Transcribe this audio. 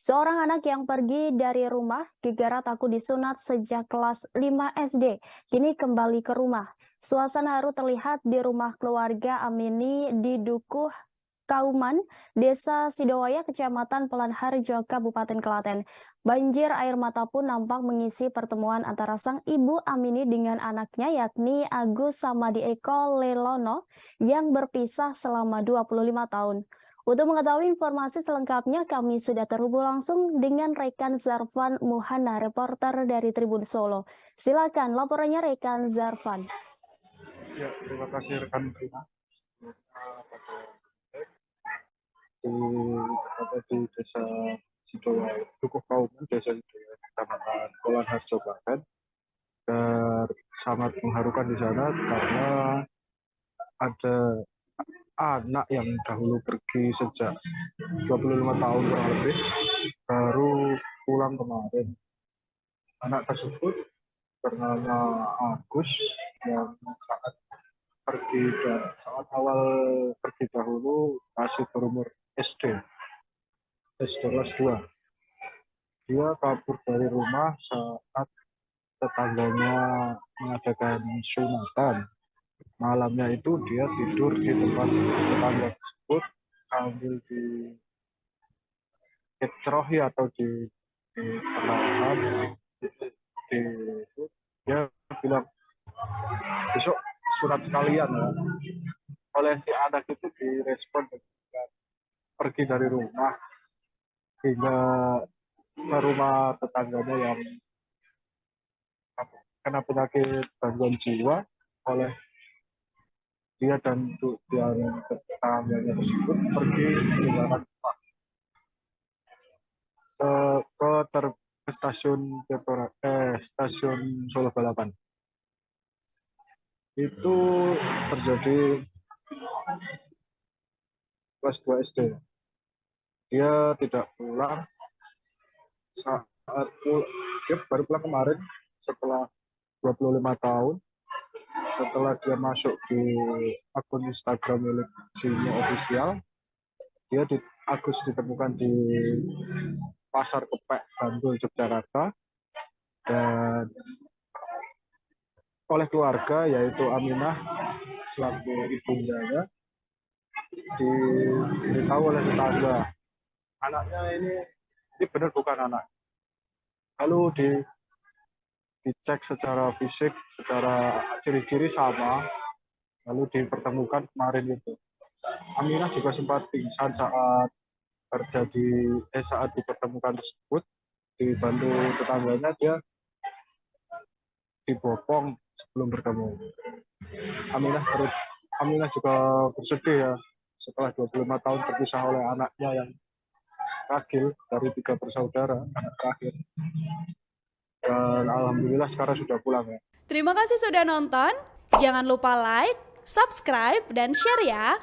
Seorang anak yang pergi dari rumah gegara takut disunat sejak kelas 5 SD, kini kembali ke rumah. Suasana haru terlihat di rumah keluarga Amini di Dukuh Kauman, Desa Sidowaya, Kecamatan Pelanharjo, Kabupaten Klaten. Banjir air mata pun nampak mengisi pertemuan antara sang ibu Amini dengan anaknya yakni Agus Samadi Eko Lelono yang berpisah selama 25 tahun. Untuk mengetahui informasi selengkapnya, kami sudah terhubung langsung dengan rekan Zarfan Muhana, reporter dari Tribun Solo. Silakan laporannya rekan Zarfan. Ya, terima kasih rekan Prima. Di, di desa Sidowaya, Dukuh Kauman, desa Sidowaya, Kecamatan Polanharjo, Klaten. Dan sangat mengharukan di sana karena ada anak yang dahulu pergi sejak 25 tahun kurang lebih, baru pulang kemarin. Anak tersebut bernama Agus yang saat awal pergi dahulu masih berumur SD kelas 2. Dia kabur dari rumah saat tetangganya mengadakan sunatan. Malamnya itu dia tidur di tempat tetangga tersebut sambil dicerahi atau di perlahan di, dia bilang besok sunat sekalian ya. Oleh si anak itu direspon dengan pergi dari rumah hingga ke rumah tetangganya yang kena penyakit gangguan jiwa. Oleh dia dan tetangganya tersebut pergi meninggalkan rumah ke stasiun Solo Balapan. Itu terjadi kelas 2 SD. Dia tidak pulang dia baru pulang kemarin setelah 25 tahun. Setelah dia masuk di akun Instagram milik Sini Official, Agus ditemukan di Pasar Kepek, Bandul, Yogyakarta, dan oleh keluarga yaitu Aminah selaku ibundanya diberitahu oleh tetangga anaknya ini benar bukan anak. Lalu dicek secara fisik, secara ciri-ciri sama, lalu dipertemukan kemarin itu. Aminah juga sempat pingsan saat dipertemukan tersebut. Dibantu tetangganya, dia dibopong sebelum bertemu. Aminah juga bersedih ya setelah 25 tahun terpisah oleh anaknya yang ragil dari 3 bersaudara, anak terakhir. Dan alhamdulillah sekarang sudah pulang ya. Terima kasih sudah nonton. Jangan lupa like, subscribe, dan share ya.